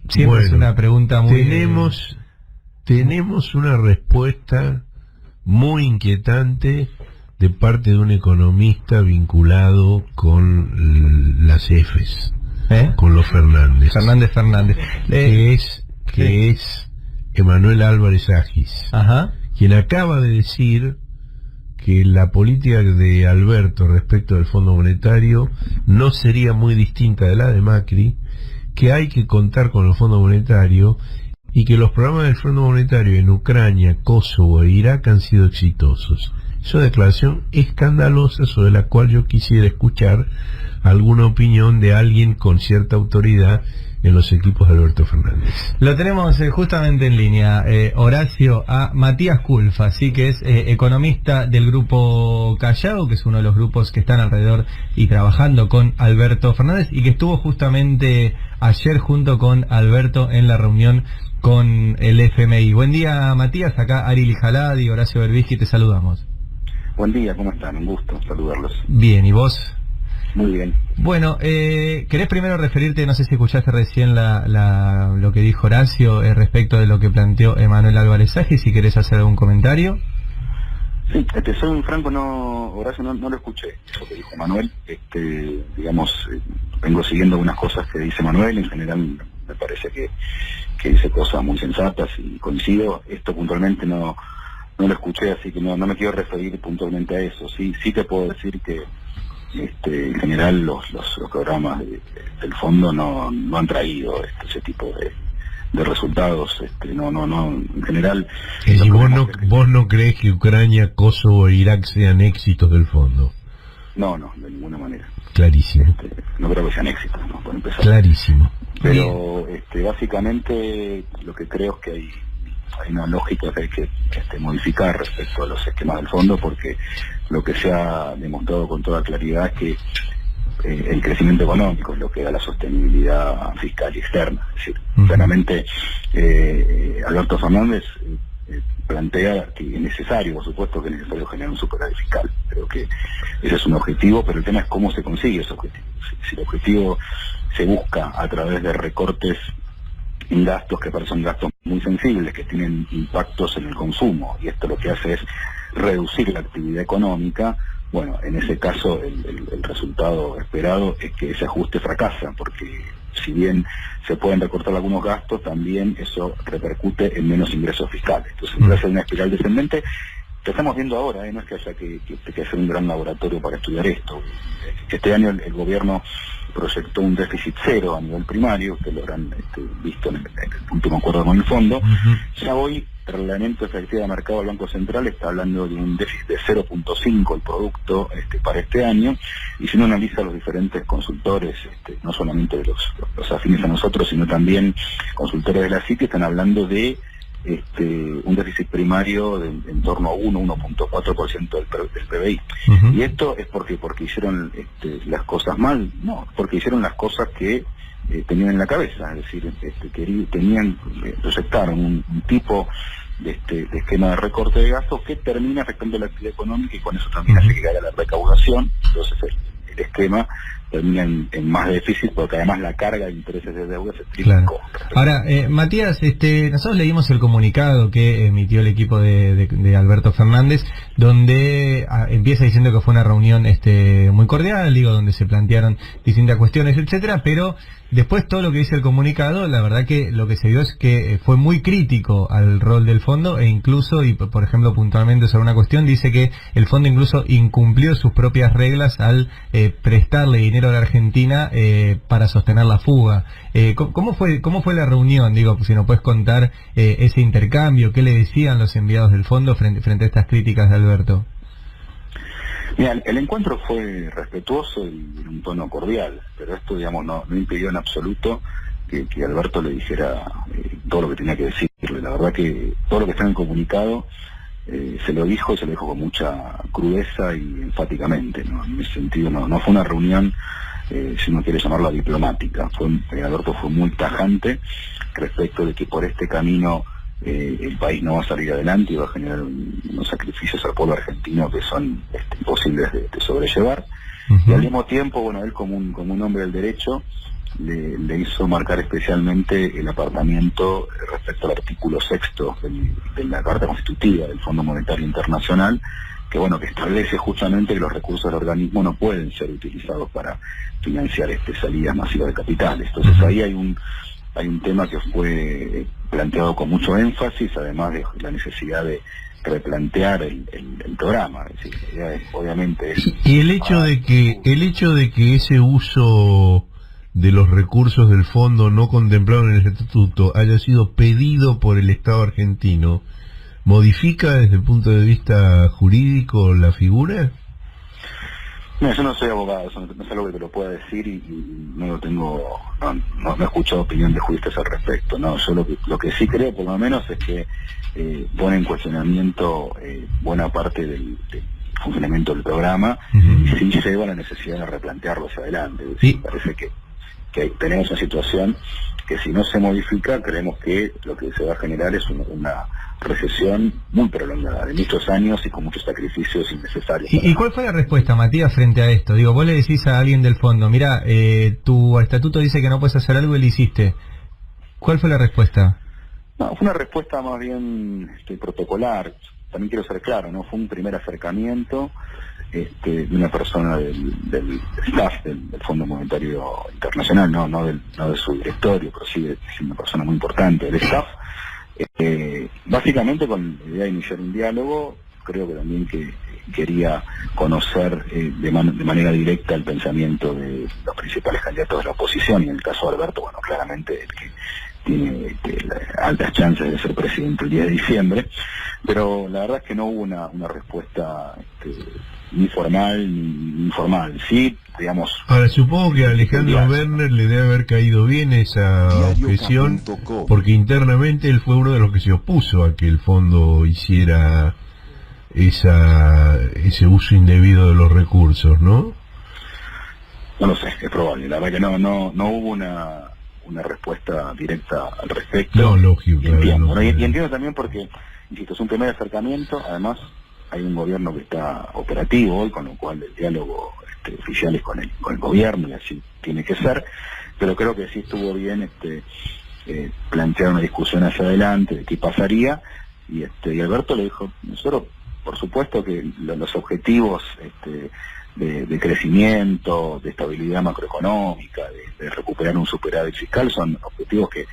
Siempre es una pregunta muy... Tenemos una respuesta muy inquietante de parte de un economista vinculado con las EFES, con los Fernández. Fernández. Que es Emanuel Álvarez Agis, quien acaba de decir que la política de Alberto respecto del Fondo Monetario no sería muy distinta de la de Macri, que hay que contar con el Fondo Monetario y que los programas del Fondo Monetario en Ucrania, Kosovo e Irak han sido exitosos. Es una declaración escandalosa sobre la cual yo quisiera escuchar alguna opinión de alguien con cierta autoridad en los equipos de Alberto Fernández. Lo tenemos justamente en línea, Horacio, a Matías Culfas, así que es economista del grupo Callao, que es uno de los grupos que están alrededor y trabajando con Alberto Fernández, y que estuvo justamente ayer junto con Alberto en la reunión con el FMI. Buen día, Matías, acá Ari Lijalad y Horacio Berbisky, te saludamos. Buen día, ¿cómo están? Un gusto saludarlos. Bien, ¿y vos? Muy bien. Bueno, ¿querés primero referirte, no sé si escuchaste recién lo que dijo Horacio respecto de lo que planteó Emanuel Álvarez Agis, si querés hacer algún comentario? Sí, soy un franco, Horacio no lo escuché, lo que dijo Manuel. Vengo siguiendo algunas cosas que dice Manuel, en general me parece que dice cosas muy sensatas y coincido. Esto puntualmente no lo escuché, así que no me quiero referir puntualmente a eso. Sí te puedo decir que en general los programas del fondo no han traído ese tipo de resultados. En general. ¿Y vos no crees que Ucrania, Kosovo e Irak sean éxitos del fondo? No, de ninguna manera. Clarísimo. No creo que sean éxitos, ¿no? Por empezar. Clarísimo. Pero básicamente lo que creo es que hay una lógica que hay que modificar respecto a los esquemas del fondo, porque lo que se ha demostrado con toda claridad es que el crecimiento económico es lo que da la sostenibilidad fiscal y externa. Es decir, claramente Alberto Fernández plantea que es necesario, por supuesto que es necesario generar un superávit fiscal. Creo que ese es un objetivo, pero el tema es cómo se consigue ese objetivo. Si el objetivo se busca a través de recortes en gastos que son gastos muy sensibles, que tienen impactos en el consumo, y esto lo que hace es reducir la actividad económica, bueno, en ese caso el resultado esperado es que ese ajuste fracasa, porque si bien se pueden recortar algunos gastos, también eso repercute en menos ingresos fiscales. Entonces empieza una espiral descendente que estamos viendo ahora, no es que haya que hacer un gran laboratorio para estudiar esto. Este año el gobierno proyectó un déficit cero a nivel primario, que lo habrán visto en el último acuerdo con el fondo. Ya hoy el reglamento efectivo de mercado del Banco Central está hablando de un déficit de 0.5 el producto para este año, y si uno analiza los diferentes consultores, no solamente de los afines a nosotros, sino también consultores de la CIT, están hablando de un déficit primario en torno a 1.4% del PBI. Y esto es porque hicieron las cosas mal, no, porque hicieron las cosas que tenían en la cabeza, es decir, proyectaron un tipo de esquema de recorte de gastos que termina afectando la actividad económica, y con eso también hace que caiga la recaudación. Entonces el esquema termina en más déficit, porque además la carga de intereses de deuda se triplicó. Ahora, Matías, nosotros leímos el comunicado que emitió el equipo de Alberto Fernández, donde empieza diciendo que fue una reunión muy cordial, donde se plantearon distintas cuestiones, etcétera, pero después todo lo que dice el comunicado, la verdad que lo que se vio es que fue muy crítico al rol del fondo, e incluso, y por ejemplo puntualmente sobre una cuestión, dice que el fondo incluso incumplió sus propias reglas al prestarle dinero a la Argentina para sostener la fuga. ¿Cómo fue la reunión? Si nos puedes contar ese intercambio, ¿qué le decían los enviados del fondo frente a estas críticas de Alberto? Mira, el encuentro fue respetuoso y en un tono cordial, pero esto, no impidió en absoluto que Alberto le dijera todo lo que tenía que decirle. La verdad que todo lo que está en el comunicado se lo dijo con mucha crudeza y enfáticamente, ¿no? En ese sentido no fue una reunión, si uno quiere llamarla diplomática. Alberto fue muy tajante respecto de que por este camino el país no va a salir adelante y va a generar unos sacrificios al pueblo argentino que son imposibles de sobrellevar. Y al mismo tiempo, bueno, él como un hombre del derecho le hizo marcar especialmente el apartamiento respecto al artículo 6 de la Carta Constitutiva del Fondo Monetario Internacional, que bueno, que establece justamente que los recursos del organismo no pueden ser utilizados para financiar salidas masivas de capitales. Entonces ahí hay un tema que fue planteado con mucho énfasis, además de la necesidad de replantear el programa. Es decir, la idea es, obviamente y el hecho de que ese uso de los recursos del fondo no contemplado en el estatuto haya sido pedido por el Estado argentino, ¿modifica desde el punto de vista jurídico la figura? No, yo no soy abogado, eso no es algo que te lo pueda decir y no lo tengo, no he escuchado opinión de juristas al respecto. No, yo lo que sí creo, por lo menos, es que pone en cuestionamiento buena parte del funcionamiento del programa y sí lleva la necesidad de replantearlo hacia adelante. Es decir, parece que tenemos una situación que si no se modifica, creemos que lo que se va a generar es una recesión muy prolongada, de muchos años y con muchos sacrificios innecesarios. ¿Y cuál fue la respuesta, Matías, frente a esto? Digo, vos le decís a alguien del fondo, mira, tu estatuto dice que no puedes hacer algo y lo hiciste. ¿Cuál fue la respuesta? No, fue una respuesta más bien protocolar. También quiero ser claro, ¿no? Fue un primer acercamiento de una persona del staff del Fondo Monetario Internacional, no de su directorio, pero sí de una persona muy importante del staff. Básicamente con la idea de iniciar un diálogo. Creo que también que quería conocer de manera directa el pensamiento de los principales candidatos de la oposición, y en el caso de Alberto, bueno, claramente el que tiene altas chances de ser presidente el día de diciembre, pero la verdad es que no hubo una respuesta ni formal ni informal. Sí, digamos. Ahora, supongo que a Alejandro Werner le debe haber caído bien esa objeción, porque internamente él fue uno de los que se opuso a que el fondo hiciera ese uso indebido de los recursos, ¿no? No lo sé, es probable. La verdad que no hubo una respuesta directa al respecto. No, lógico. Y entiendo también porque, insisto, es un primer acercamiento. Además, hay un gobierno que está operativo hoy, con lo cual el diálogo oficial es con el gobierno, y así tiene que ser. Pero creo que sí estuvo bien plantear una discusión hacia adelante de qué pasaría. Y Alberto le dijo, nosotros, por supuesto que los objetivos de crecimiento, de estabilidad macroeconómica, de recuperar un superávit fiscal, son objetivos que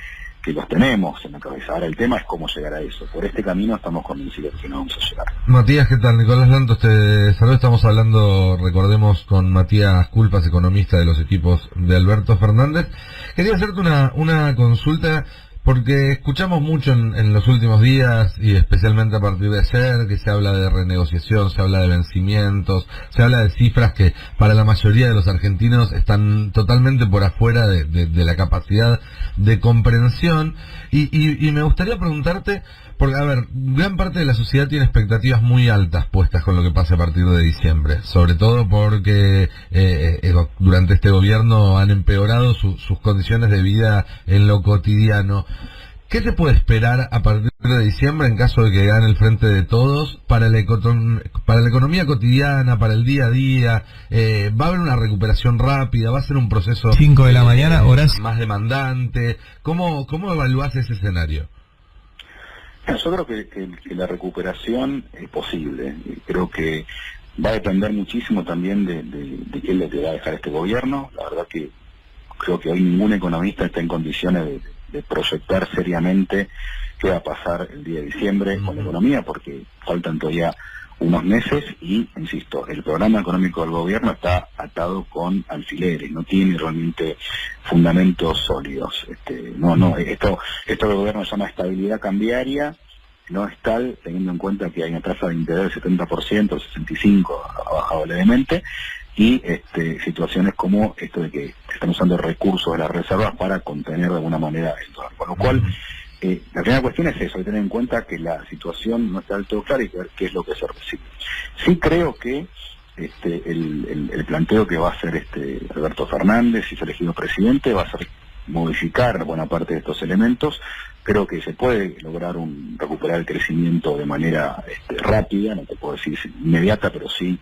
los tenemos en la cabeza. Ahora el tema es cómo llegar a eso. Por este camino estamos convencidos que no vamos a llegar. Matías, ¿qué tal? Nicolás Lantos te saluda. Estamos hablando, recordemos, con Matías Culpas, economista de los equipos de Alberto Fernández. Quería hacerte una consulta, porque escuchamos mucho en los últimos días, y especialmente a partir de ayer, que se habla de renegociación, se habla de vencimientos, se habla de cifras que para la mayoría de los argentinos están totalmente por afuera de la capacidad de comprensión. Y me gustaría preguntarte, porque, a ver, gran parte de la sociedad tiene expectativas muy altas puestas con lo que pase a partir de diciembre, sobre todo porque durante este gobierno han empeorado sus condiciones de vida en lo cotidiano. ¿Qué se puede esperar a partir de diciembre en caso de que gane el Frente de Todos para la economía cotidiana, para el día a día? ¿Va a haber una recuperación rápida? ¿Va a ser un proceso 5 de la mañana, horas más demandante? ¿Cómo evaluás ese escenario? Yo creo que la recuperación es posible. Creo que va a depender muchísimo también de qué es lo que va a dejar este gobierno. La verdad que creo que hoy ningún economista está en condiciones de proyectar seriamente qué va a pasar el día de diciembre con la economía, porque faltan todavía unos meses y, insisto, el programa económico del gobierno está atado con alfileres, no tiene realmente fundamentos sólidos. Esto que el gobierno llama estabilidad cambiaria no es tal, teniendo en cuenta que hay una tasa de interés del 70%, el 65% ha bajado levemente, y situaciones como esto de que están usando recursos de las reservas para contener de alguna manera el dólar. Con lo cual, la primera cuestión es eso, hay que tener en cuenta que la situación no está del todo clara y ver qué es lo que se recibe. Sí creo que el planteo que va a hacer Alberto Fernández, si es elegido presidente, va a ser modificar buena parte de estos elementos, creo que se puede lograr recuperar el crecimiento de manera rápida, no te puedo decir inmediata, pero sí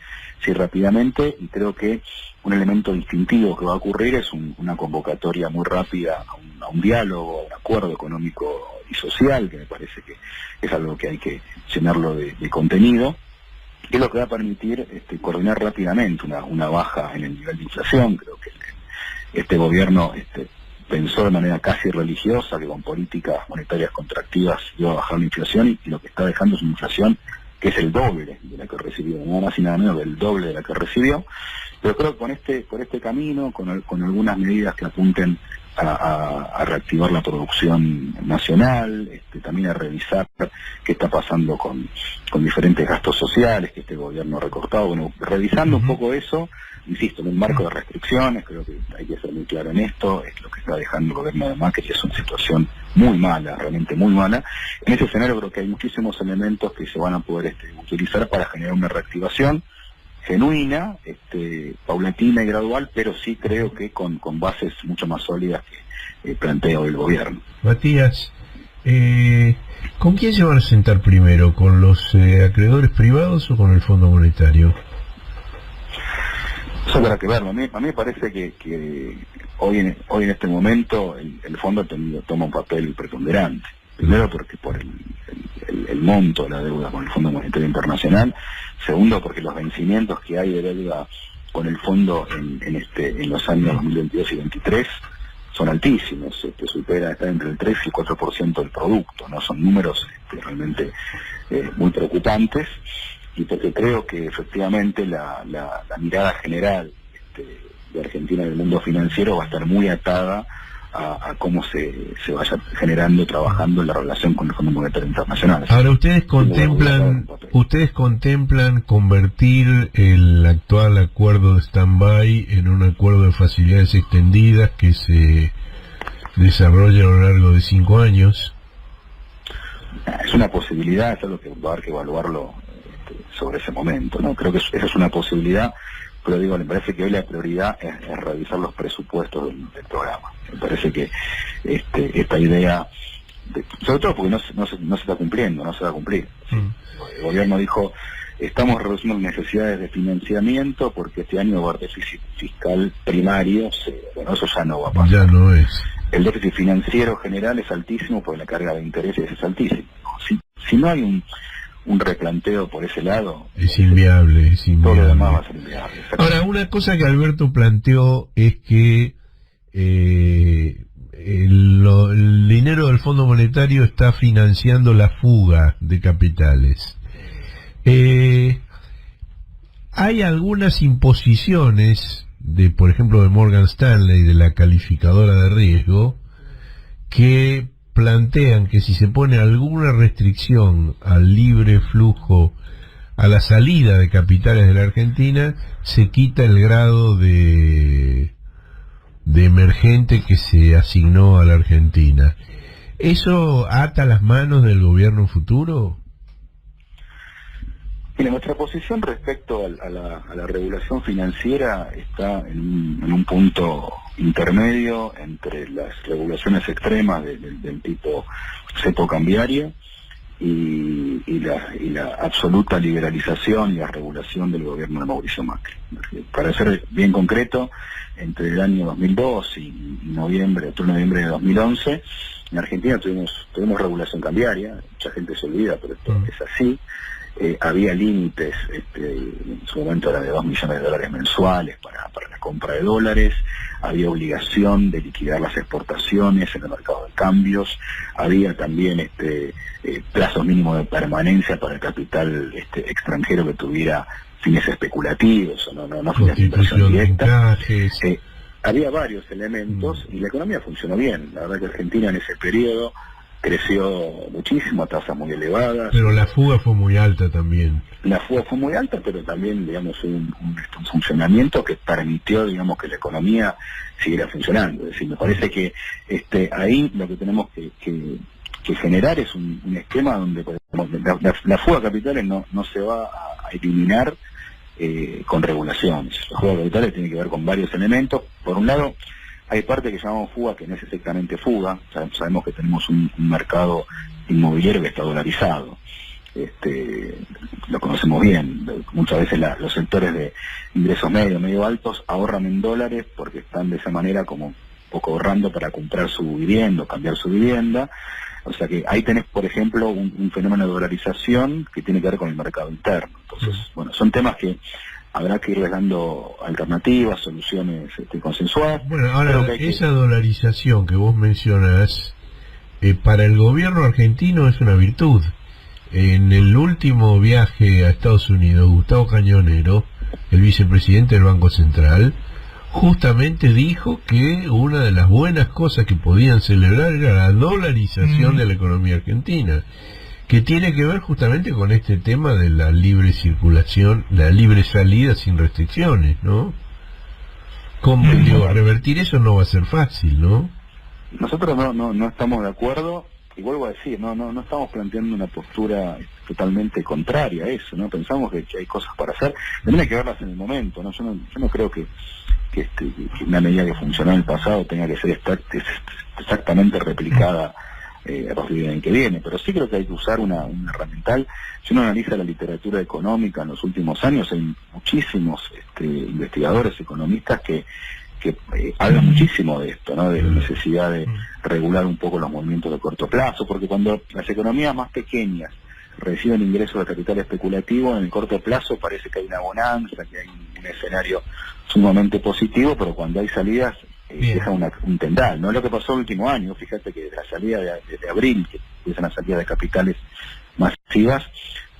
rápidamente, y creo que un elemento distintivo que va a ocurrir es una convocatoria muy rápida a un diálogo, a un acuerdo económico y social, que me parece que es algo que hay que llenarlo de contenido, que es lo que va a permitir coordinar rápidamente una baja en el nivel de inflación. Creo que este gobierno pensó de manera casi religiosa que con políticas monetarias contractivas iba a bajar la inflación, y lo que está dejando es una inflación que es el doble de la que recibió, nada más y nada menos que el doble de la que recibió. Pero creo que por este camino, con algunas medidas que apunten a reactivar la producción nacional, también a revisar qué está pasando con diferentes gastos sociales que este gobierno ha recortado. Bueno, revisando un poco eso, insisto, en un marco de restricciones, creo que hay que ser muy claro en esto, es lo que está dejando el gobierno de Macri, es una situación muy mala, realmente muy mala. En ese escenario creo que hay muchísimos elementos que se van a poder utilizar para generar una reactivación genuina, paulatina y gradual, pero sí creo que con bases mucho más sólidas que plantea hoy el gobierno. Matías, ¿con quién se van a sentar primero? ¿Con los acreedores privados o con el Fondo Monetario? Eso habrá que verlo. A mí me parece que hoy en este momento el fondo toma un papel preponderante. Primero porque por el monto de la deuda con el Fondo Monetario Internacional. Segundo porque los vencimientos que hay de deuda con el fondo en los años 2022 y 2023 son altísimos, está entre el 3 y el 4% del producto, ¿no? Son números realmente muy preocupantes. Y porque creo que efectivamente la mirada general de Argentina en el mundo financiero va a estar muy atada a cómo se vaya generando, trabajando en la relación con el Fondo Monetario Internacional. Ahora, ¿ustedes contemplan convertir el actual acuerdo de stand-by en un acuerdo de facilidades extendidas que se desarrolla a lo largo de 5 años? Es una posibilidad, es algo que va a haber que evaluarlo sobre ese momento, ¿no? Creo que esa es una posibilidad, pero digo, me parece que hoy la prioridad es revisar los presupuestos del programa. Me parece que esta idea, sobre todo porque no se está cumpliendo, no se va a cumplir. El gobierno dijo, estamos reduciendo necesidades de financiamiento porque este año va a haber déficit fiscal primario, bueno, eso ya no va a pasar. Ya no es. El déficit financiero general es altísimo porque la carga de intereses es altísima. Si no hay un replanteo por ese lado, es inviable. Todo lo demás va a ser inviable. Ahora, una cosa que Alberto planteó es que el dinero del Fondo Monetario está financiando la fuga de capitales. Hay algunas imposiciones por ejemplo, de Morgan Stanley, de la calificadora de riesgo, que plantean que si se pone alguna restricción al libre flujo, a la salida de capitales de la Argentina, se quita el grado de emergente que se asignó a la Argentina. ¿Eso ata las manos del gobierno futuro? Mira, nuestra posición respecto a la regulación financiera está en un punto intermedio entre las regulaciones extremas del tipo cepo cambiario y la absoluta liberalización y la regulación del gobierno de Mauricio Macri. Para ser bien concreto, entre el año 2002 y noviembre de 2011, en Argentina tuvimos regulación cambiaria. Mucha gente se olvida, pero esto es así. Había límites, en su momento era de $2 millones mensuales para la compra de dólares, había obligación de liquidar las exportaciones en el mercado de cambios, había también plazos mínimos de permanencia para el capital extranjero que tuviera fines especulativos, no fines de inversión directa. Había varios elementos y la economía funcionó bien. La verdad que Argentina en ese periodo creció muchísimo a tasas muy elevadas. Pero la fuga fue muy alta también. La fuga fue muy alta, pero también, digamos, un funcionamiento que permitió, digamos, que la economía siguiera funcionando. Es decir, me parece que ahí lo que tenemos que generar es un esquema donde la fuga de capitales no se va a eliminar con regulaciones. La fuga de capitales tiene que ver con varios elementos. Por un lado, Hay parte que llamamos fuga, que no es exactamente fuga. Sabemos que tenemos un mercado inmobiliario que está dolarizado. Lo conocemos bien. Muchas veces los sectores de ingresos medio altos ahorran en dólares porque están de esa manera como un poco ahorrando para comprar su vivienda o cambiar su vivienda. O sea que ahí tenés, por ejemplo, un fenómeno de dolarización que tiene que ver con el mercado interno. Entonces, bueno, son temas que habrá que irles dando alternativas, soluciones consensuadas. Bueno, ahora, esa dolarización que vos mencionás, para el gobierno argentino es una virtud. En el último viaje a Estados Unidos, Gustavo Cañonero, el vicepresidente del Banco Central, justamente dijo que una de las buenas cosas que podían celebrar era la dolarización de la economía argentina, que tiene que ver justamente con este tema de la libre circulación, la libre salida sin restricciones, ¿no? ¿Cómo, digo, revertir eso no va a ser fácil, ¿no? Nosotros no estamos de acuerdo, y vuelvo a decir, no estamos planteando una postura totalmente contraria a eso, ¿no? Pensamos que hay cosas para hacer, también hay que verlas en el momento, ¿no? Yo no creo que una medida que funcionó en el pasado tenga que ser exactamente replicada a partir del año que viene, pero sí creo que hay que usar una herramental. Si uno analiza la literatura económica en los últimos años, hay muchísimos investigadores, economistas que hablan muchísimo de esto, ¿no? De la necesidad de regular un poco los movimientos de corto plazo, porque cuando las economías más pequeñas reciben ingresos de capital especulativo, en el corto plazo parece que hay una bonanza, que hay un escenario sumamente positivo, pero cuando hay salidas deja un tendal, ¿no? Lo que pasó el último año, fíjate que de la salida de abril, que empiezan las salidas de capitales masivas,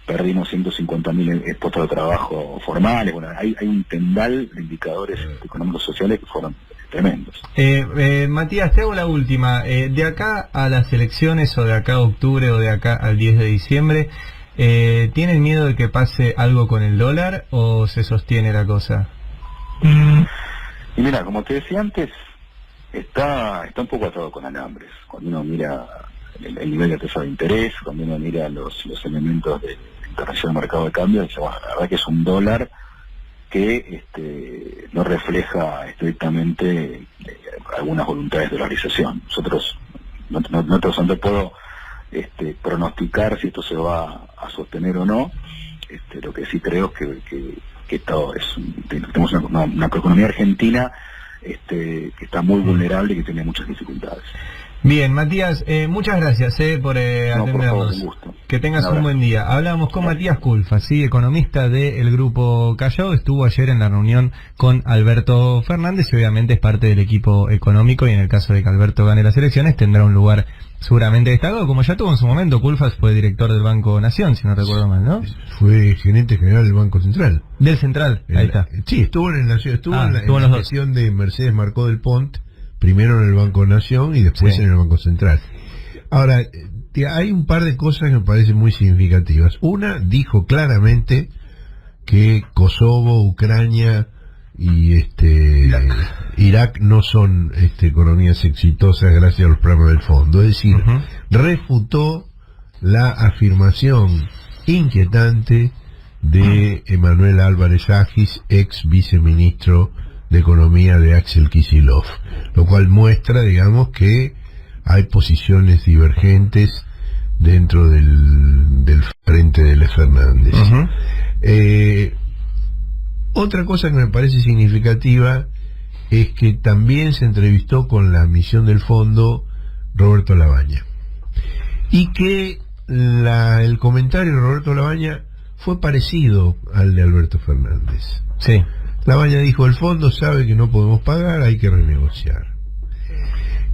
perdimos 150.000 puestos de trabajo formales. Bueno, hay un tendal de indicadores económicos sociales que fueron tremendos. Matías, te hago la última. De acá a las elecciones, o de acá a octubre, o de acá al 10 de diciembre, ¿tienen miedo de que pase algo con el dólar o se sostiene la cosa? Y mira, como te decía antes, está un poco atado con alambres. Cuando uno mira el nivel de tasa de interés, cuando uno mira los elementos del internacional mercado de cambio, dice, bueno, la verdad que es un dólar que no refleja estrictamente algunas voluntades de dolarización. Nosotros no puedo pronosticar si esto se va a sostener o no. Lo que sí creo es que tenemos una economía argentina que está muy vulnerable y que tiene muchas dificultades. Bien, Matías, muchas gracias por atendernos. Un gusto. Que tengas un buen día. Hablamos con Matías Culfas, ¿sí? Economista del Grupo Callao. Estuvo ayer en la reunión con Alberto Fernández y obviamente es parte del equipo económico, y en el caso de que Alberto gane las elecciones tendrá un lugar seguramente destacado, como ya tuvo en su momento. Culfas fue director del Banco Nación, si no recuerdo mal, ¿no? Fue gerente general del Banco Central. Del Central, ahí está. Sí, estuvo en la gestión de Mercedes Marcó del Pont, primero en el Banco Nación y después en el Banco Central. Ahora, hay un par de cosas que me parecen muy significativas. Una, dijo claramente que Kosovo, Ucrania y Irak no son economías exitosas gracias a los programas del fondo. Es decir, refutó la afirmación inquietante de Emanuel Álvarez Agis, ex viceministro de Economía de Axel Kicillof, lo cual muestra, digamos, que hay posiciones divergentes dentro del frente de Les Fernández. Otra cosa que me parece significativa es que también se entrevistó con la misión del fondo Roberto Labaña, y que el comentario de Roberto Labaña fue parecido al de Alberto Fernández. Sí. Labaña dijo, el fondo sabe que no podemos pagar, hay que renegociar.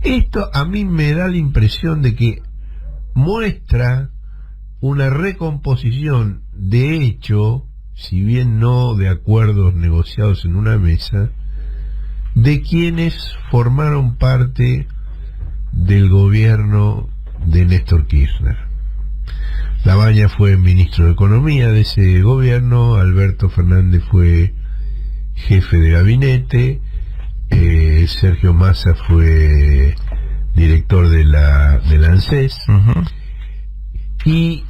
Esto a mí me da la impresión de que muestra una recomposición de hecho, si bien no de acuerdos negociados en una mesa, de quienes formaron parte del gobierno de Néstor Kirchner. Labaña fue ministro de Economía de ese gobierno, Alberto Fernández fue jefe de gabinete, Sergio Massa fue director de la ANSES, y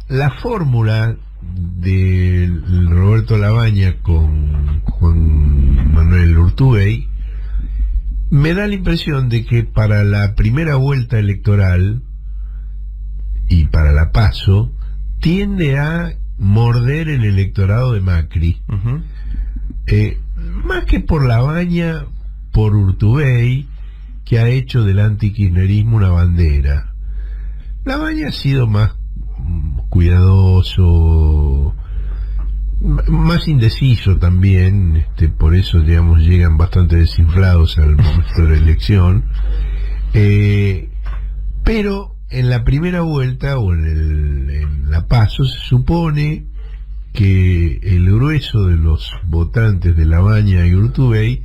la fórmula de Roberto Labaña con Juan Manuel Urtubey me da la impresión de que para la primera vuelta electoral y para la PASO tiende a morder el electorado de Macri. Más que por Labaña, por Urtubey, que ha hecho del antikirchnerismo una bandera. Labaña ha sido más cuidadoso, más indeciso también, por eso, digamos, llegan bastante desinflados al momento de la elección. Pero en la primera vuelta o en la PASO se supone que el grueso de los votantes de Labaña y Urtubey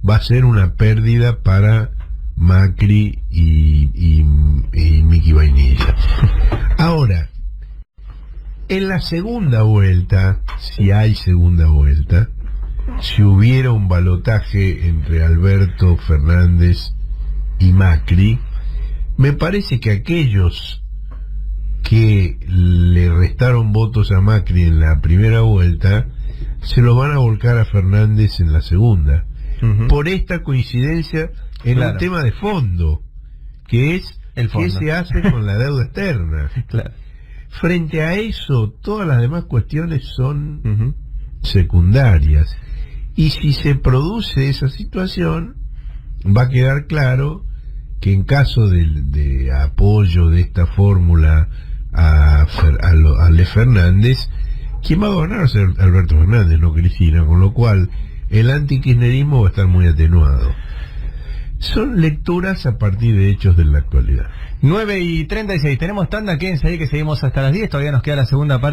va a ser una pérdida para Macri y Miki Vainilla. Ahora, en la segunda vuelta, si hay segunda vuelta, si hubiera un balotaje entre Alberto Fernández y Macri, me parece que aquellos que le restaron votos a Macri en la primera vuelta se los van a volcar a Fernández en la segunda, por esta coincidencia en un tema de fondo, que es qué se hace con la deuda externa. Frente a eso, todas las demás cuestiones son secundarias, y si se produce esa situación, va a quedar claro que en caso de apoyo de esta fórmula a Le Fernández, quien va a gobernar va a ser Alberto Fernández, no Cristina, con lo cual el antikirchnerismo va a estar muy atenuado. Son lecturas a partir de hechos de la actualidad. 9:36, tenemos tanda, quédense ahí que seguimos hasta las 10, todavía nos queda la segunda parte.